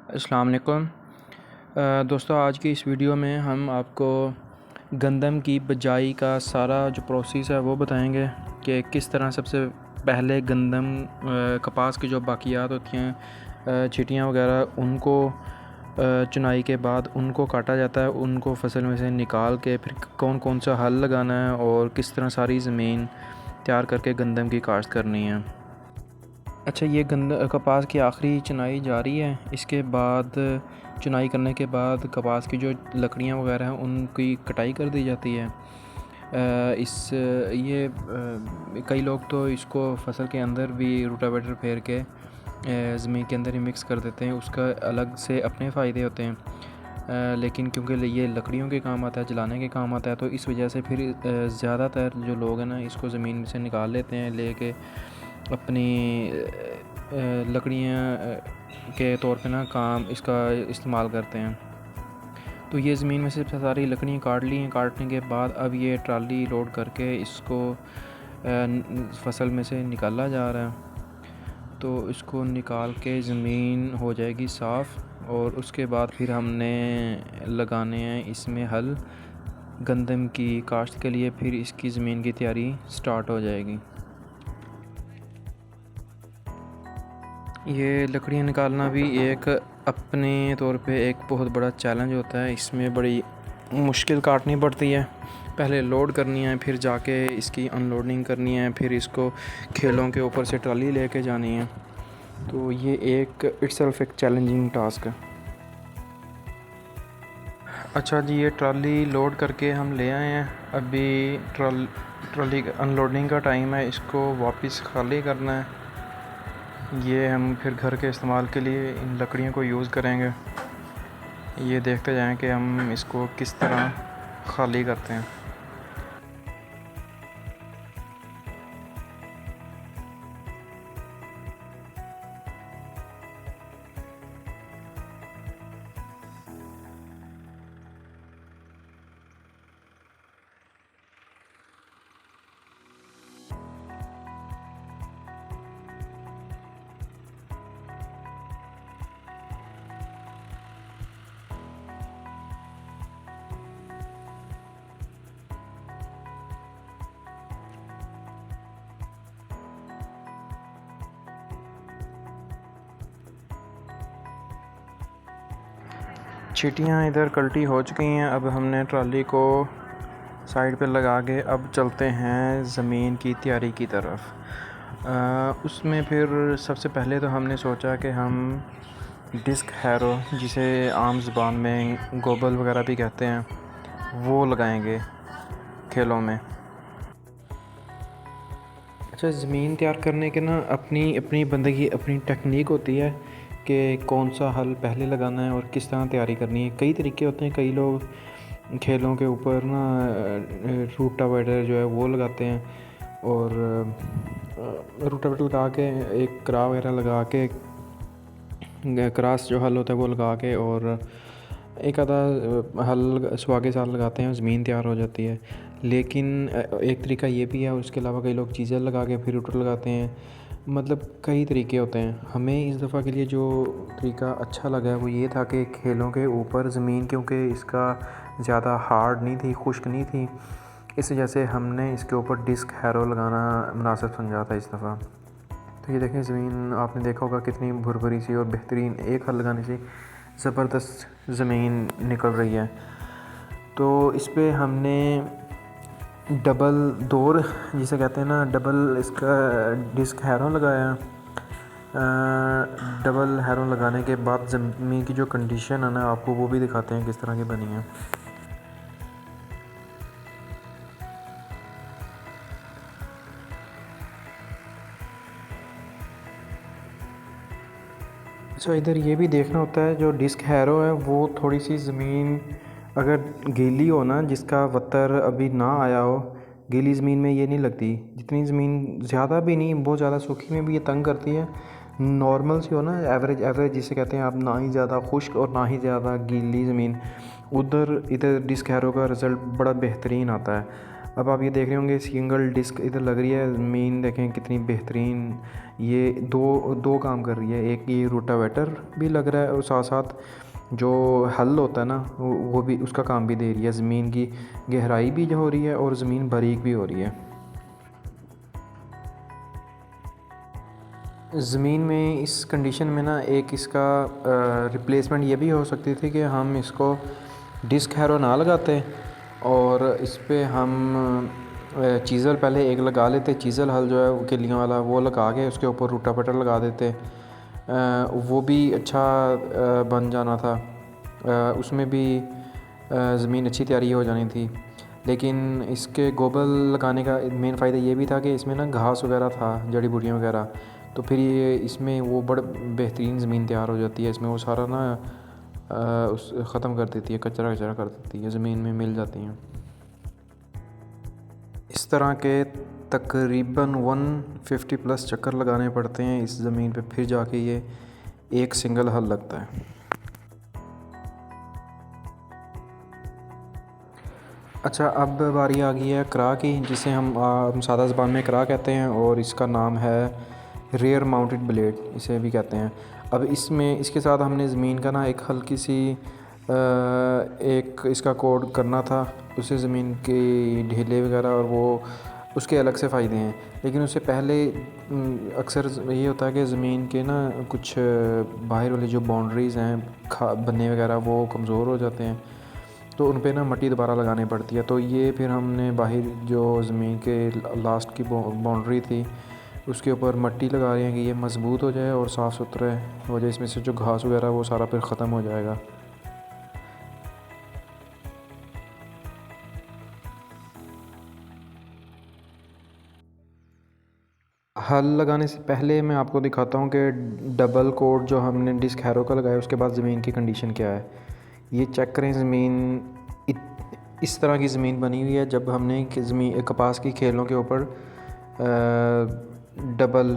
अस्सलाम वालेकुम। दोस्तों, आज की इस वीडियो में हम आपको गंदम की बिजाई का सारा जो प्रोसेस है वो बताएंगे कि किस तरह सबसे पहले गंदम कपास की जो बाकियात होती हैं, चींटियाँ वगैरह, उनको चुनाई के बाद उनको काटा जाता है, उनको फसल में से निकाल के फिर कौन कौन सा हल लगाना है और किस तरह सारी ज़मीन तैयार करके गंदम की काश्त करनी है। अच्छा, ये कपास की आखिरी चुनाई जारी है। इसके बाद चुनाई करने के बाद कपास की जो लकड़ियाँ वगैरह हैं उनकी कटाई कर दी जाती है। कई लोग तो इसको फसल के अंदर भी रोटावेटर फेर के ज़मीन के अंदर ही मिक्स कर देते हैं। उसका अलग से अपने फ़ायदे होते हैं, लेकिन क्योंकि ये लकड़ियों के काम आता है, जलाने के काम आता है, तो इस वजह से फिर ज़्यादातर जो लोग हैं ना, इसको ज़मीन से निकाल लेते हैं, लेके अपनी लकड़ियाँ के तौर पे ना काम इसका इस्तेमाल करते हैं। तो ये ज़मीन में से सारी लकड़ियाँ काट ली हैं। काटने के बाद अब ये ट्राली लोड करके इसको फसल में से निकाला जा रहा है। तो इसको निकाल के ज़मीन हो जाएगी साफ़, और उसके बाद फिर हमने लगाने हैं इसमें हल गंदम की काश्त के लिए। फिर इसकी ज़मीन की तैयारी स्टार्ट हो जाएगी। ये लकड़ियाँ निकालना भी एक अपने तौर पे एक बहुत बड़ा चैलेंज होता है। इसमें बड़ी मुश्किल काटनी पड़ती है। पहले लोड करनी है, फिर जाके इसकी अनलोडिंग करनी है, फिर इसको खेलों के ऊपर से ट्राली लेके जानी है। तो ये एक इट्सेल्फ एक चैलेंजिंग टास्क है। अच्छा जी, ये ट्राली लोड करके हम ले आए हैं। अभी ट्राली अनलोडिंग का टाइम है, इसको वापस खाली करना है। ये हम फिर घर के इस्तेमाल के लिए इन लकड़ियों को यूज़ करेंगे। ये देखते जाएं कि हम इसको किस तरह खाली करते हैं। चींटियाँ इधर कल्टी हो चुकी हैं। अब हमने ट्राली को साइड पे लगा के अब चलते हैं ज़मीन की तैयारी की तरफ। उसमें फिर सबसे पहले तो हमने सोचा कि हम डिस्क हैरो, जिसे आम ज़ुबान में गोबल वगैरह भी कहते हैं, वो लगाएंगे खेलों में। अच्छा, ज़मीन तैयार करने के ना अपनी अपनी बंदे की अपनी टेक्निक होती है कि कौन सा हल पहले लगाना है और किस तरह तैयारी करनी है। कई तरीके होते हैं। कई लोग खेलों के ऊपर ना रूटावेटर जो है वो लगाते हैं, और रूटावेटर लगा के एक करा वगैरह लगा के क्रॉस जो हल होता है वो लगा के, और एक आधा हल सुबह के साथ लगाते हैं, ज़मीन तैयार हो जाती है। लेकिन एक तरीका ये भी है, उसके अलावा कई लोग चीज़ें लगा के फिर रूटर लगाते हैं। मतलब कई तरीके होते हैं। हमें इस दफ़ा के लिए जो तरीका अच्छा लगा है वो ये था कि खेलों के ऊपर ज़मीन, क्योंकि इसका ज़्यादा हार्ड नहीं थी, खुश्क नहीं थी, इस वजह से हमने इसके ऊपर डिस्क हैरो लगाना मुनासिब समझा था इस दफ़ा। तो ये देखें, ज़मीन आपने देखा होगा कितनी भुरभुरी सी और बेहतरीन, एक हल लगाने से ज़बरदस्त ज़मीन निकल रही है। तो इस पे हमने डबल डोर जिसे कहते हैं ना, डबल इसका डिस्क हैरो लगाया। डबल हैरो लगाने के बाद ज़मीन की जो कंडीशन है ना, आपको वो भी दिखाते हैं किस तरह की बनी है। सो इधर ये भी देखना होता है, जो डिस्क हैरो है वो थोड़ी सी ज़मीन अगर गीली हो ना, जिसका वतर अभी ना आया हो, गीली ज़मीन में ये नहीं लगती। जितनी ज़मीन ज़्यादा भी नहीं, बहुत ज़्यादा सूखी में भी ये तंग करती है। नॉर्मल सी हो ना, एवरेज एवरेज जिसे कहते हैं आप, ना ही ज़्यादा खुश्क और ना ही ज़्यादा गीली ज़मीन, इधर डिस्क हैरो का रिज़ल्ट बड़ा बेहतरीन आता है। अब आप ये देख रहे होंगे सिंगल डिस्क इधर लग रही है, ज़मीन देखें कितनी बेहतरीन, ये दो दो काम कर रही है। एक ये रोटावेटर भी लग रहा है और साथ साथ जो हल होता है ना वो भी उसका काम भी दे रही है। ज़मीन की गहराई भी जो हो रही है और ज़मीन बारीक भी हो रही है। ज़मीन में इस कंडीशन में ना एक इसका रिप्लेसमेंट ये भी हो सकती थी कि हम इसको डिस्क हैरो ना लगाते और इस पे हम चीज़ल पहले एक लगा लेते, चीज़ल हल जो है वो किलियों वाला वो लगा के उसके ऊपर रोटावेटर लगा देते, वो भी अच्छा बन जाना था। उसमें भी ज़मीन अच्छी तैयारी हो जानी थी। लेकिन इसके गोबर लगाने का मेन फ़ायदा ये भी था कि इसमें ना घास वगैरह था, जड़ी बूटियाँ वगैरह, तो फिर ये इसमें वो बड़ा बेहतरीन ज़मीन तैयार हो जाती है। इसमें वो सारा ना उस ख़त्म कर देती है, कचरा कचरा कर देती है, ज़मीन में मिल जाती हैं। इस तरह के तकरीबन 150 प्लस चक्कर लगाने पड़ते हैं इस ज़मीन पे, फिर जाके ये एक सिंगल हल लगता है। अच्छा, अब बारी आ गई है क्रा की, जिसे हम सादा ज़बान में क्रा कहते हैं और इसका नाम है रेयर माउंटेड ब्लेड, इसे भी कहते हैं। अब इसमें इसके साथ हमने ज़मीन का ना एक हल्की सी एक इसका कोड करना था, उससे ज़मीन की ढीले वगैरह और वो उसके अलग से फ़ायदे हैं। लेकिन उससे पहले अक्सर ये होता है कि ज़मीन के ना कुछ बाहर वाली जो बाउंड्रीज़ हैं खा बन्ने वगैरह वो कमज़ोर हो जाते हैं, तो उन पे ना मिट्टी दोबारा लगानी पड़ती है। तो ये फिर हमने बाहर जो ज़मीन के लास्ट की बाउंड्री थी उसके ऊपर मिट्टी लगा रहे हैं कि ये मज़बूत हो जाए और साफ़ सुथरा हो जाए, इसमें से जो घास वगैरह वो सारा फिर ख़त्म हो जाएगा। हल लगाने से पहले मैं आपको दिखाता हूँ कि डबल कोट जो हमने डिस्क हैरो का लगाया उसके बाद ज़मीन की कंडीशन क्या है। ये चेक करें, ज़मीन इस तरह की ज़मीन बनी हुई है जब हमने ज़मीन कपास की खेलों के ऊपर डबल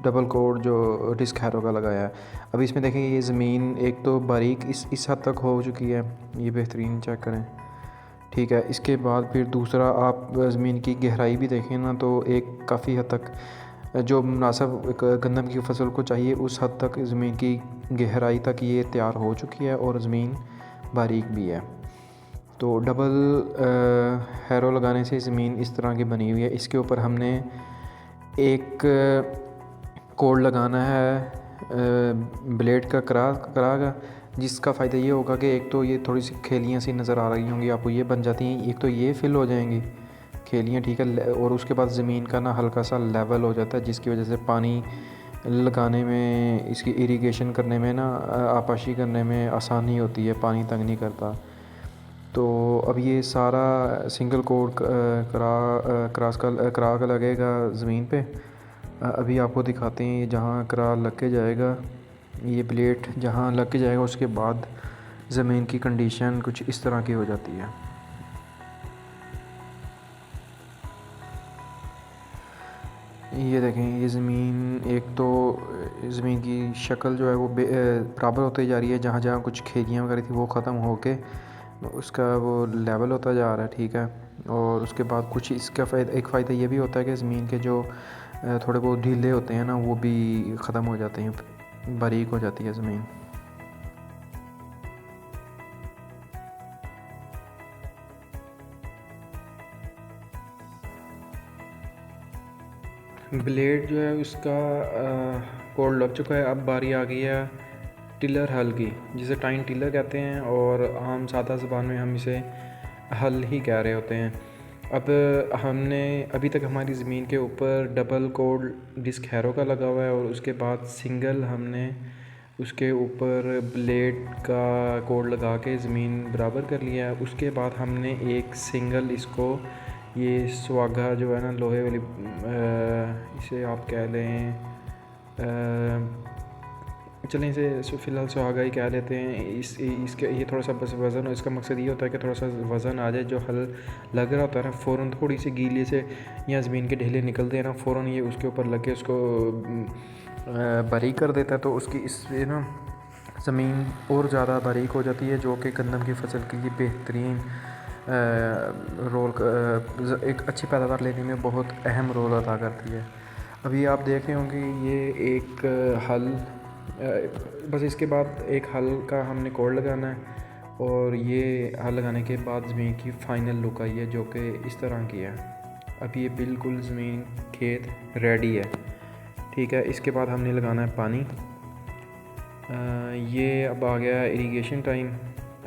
डबल कोट जो डिस्क हैरो का लगाया है। अब इसमें देखें ये ज़मीन एक तो बारीक इस हद तक हो चुकी है, ये बेहतरीन चेक करें, ठीक है। इसके बाद फिर दूसरा आप ज़मीन की गहराई भी देखें ना, तो एक काफ़ी हद तक जो मुनासिब गंदम की फसल को चाहिए उस हद तक ज़मीन की गहराई तक ये तैयार हो चुकी है और ज़मीन बारीक भी है। तो डबल हैरो लगाने से ज़मीन इस तरह की बनी हुई है। इसके ऊपर हमने एक कोड लगाना है ब्लेड का करा का, जिसका फ़ायदा ये होगा कि एक तो ये थोड़ी सी खेलियाँ सी नज़र आ रही होंगी आपको, ये बन जाती हैं, एक तो ये फिल हो जाएंगी खेलियाँ, ठीक है। और उसके बाद ज़मीन का ना हल्का सा लेवल हो जाता है, जिसकी वजह से पानी लगाने में, इसकी इरिगेशन करने में ना, आपाशी करने में आसानी होती है, पानी तंग नहीं करता। तो अब ये सारा सिंगल कोड करा का लगेगा ज़मीन पे। अभी आपको दिखाते हैं, ये जहाँ करा लग के जाएगा, ये प्लेट जहाँ लग के जाएगा उसके बाद ज़मीन की कंडीशन कुछ इस तरह की हो जाती है। ये देखें, ये ज़मीन एक तो ज़मीन की शक्ल जो है वो बराबर होती जा रही है, जहाँ जहाँ कुछ खेलियाँ वगैरह थी वो ख़त्म होके उसका वो लेवल होता जा रहा है, ठीक है। और उसके बाद कुछ इसका एक फ़ायदा ये भी होता है कि ज़मीन के जो थोड़े बहुत ढीले होते हैं ना वो भी ख़त्म हो जाते हैं, बारीक हो जाती है ज़मीन। ब्लेड जो है उसका कोड लग चुका है। अब बारी आ गई है टिलर हल की, जिसे टाइन टिलर कहते हैं और आम सादा ज़बान में हम इसे हल ही कह रहे होते हैं। अब हमने अभी तक हमारी ज़मीन के ऊपर डबल कोड डिस्क हैरो का लगा हुआ है और उसके बाद सिंगल हमने उसके ऊपर ब्लेड का कोड लगा के ज़मीन बराबर कर लिया है। उसके बाद हमने एक सिंगल इसको ये सुहागा जो है ना लोहे वाली, इसे आप कह लें, चलें इसे फ़िलहाल सुहागा ही कह लेते हैं। इसके ये थोड़ा सा बस वज़न, इसका मकसद ये होता है कि थोड़ा सा वज़न आ जाए, जो हल लग रहा होता है ना फ़ौरन थोड़ी सी गीले से या ज़मीन के ढेले निकलते हैं ना, फ़ौरन ये उसके ऊपर लग के उसको बारीक कर देता है। तो उसकी इससे ना ज़मीन और ज़्यादा बारीक हो जाती है, जो कि गंदम की फसल के लिए बेहतरीन एक अच्छी पैदावार लेने में बहुत अहम रोल अदा करती है। अभी आप देख रहे होंगे ये एक हल, बस इसके बाद एक हल का हमने कोड लगाना है और ये हल लगाने के बाद ज़मीन की फ़ाइनल लुक आई है जो कि इस तरह की है। अब ये बिल्कुल ज़मीन खेत रेडी है, ठीक है। इसके बाद हमने लगाना है पानी। ये अब आ गया इरिगेशन टाइम।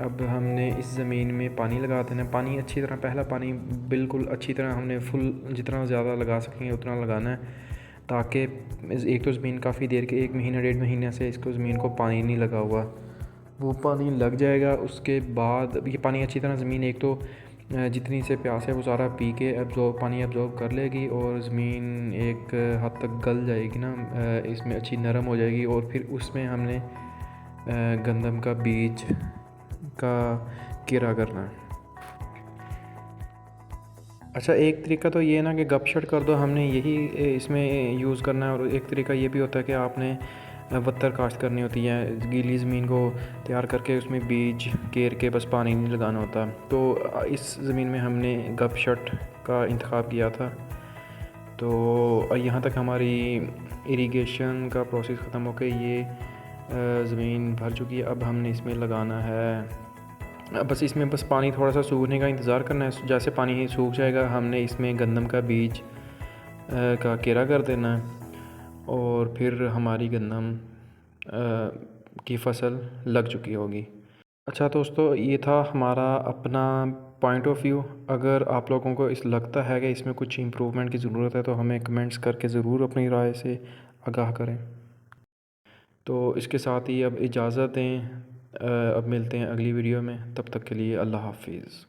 अब हमने इस ज़मीन में पानी लगा देना। पानी अच्छी तरह, पहला पानी बिल्कुल अच्छी तरह हमने फुल जितना ज़्यादा लगा सकेंगे उतना लगाना है, ताकि एक तो ज़मीन काफ़ी देर के 1 महीना 1.5 महीने से इसको ज़मीन को पानी नहीं लगा हुआ, वो पानी लग जाएगा। उसके बाद ये पानी अच्छी तरह ज़मीन एक तो जितनी से प्यास है वो सारा पी के पानी एब्जॉर्ब कर लेगी और ज़मीन एक हद तक गल जाएगी ना, इसमें अच्छी नरम हो जाएगी। और फिर उसमें हमने गंदम का बीज का कीरा करना है। अच्छा, एक तरीका तो ये ना कि गपशट कर दो, हमने यही इसमें यूज़ करना है। और एक तरीका ये भी होता है कि आपने बत्तर काश्त करनी होती है, गीली ज़मीन को तैयार करके उसमें बीज केर के बस पानी नहीं लगाना होता। तो इस ज़मीन में हमने गपशट का इंतखाब किया था। तो यहाँ तक हमारी इरिगेशन का प्रोसेस ख़त्म होकर ये ज़मीन भर चुकी है। अब हमने इसमें लगाना है, बस इसमें बस पानी थोड़ा सा सूखने का इंतज़ार करना है। जैसे पानी सूख जाएगा हमने इसमें गंदम का बीज का केरा कर देना है और फिर हमारी गंदम की फ़सल लग चुकी होगी। अच्छा दोस्तों, ये था हमारा अपना पॉइंट ऑफ व्यू। अगर आप लोगों को इस लगता है कि इसमें कुछ इम्प्रूवमेंट की ज़रूरत है तो हमें कमेंट्स करके ज़रूर अपनी राय से आगाह करें। तो इसके साथ ही अब इजाज़त दें, अब मिलते हैं अगली वीडियो में। तब तक के लिए अल्लाह हाफिज़।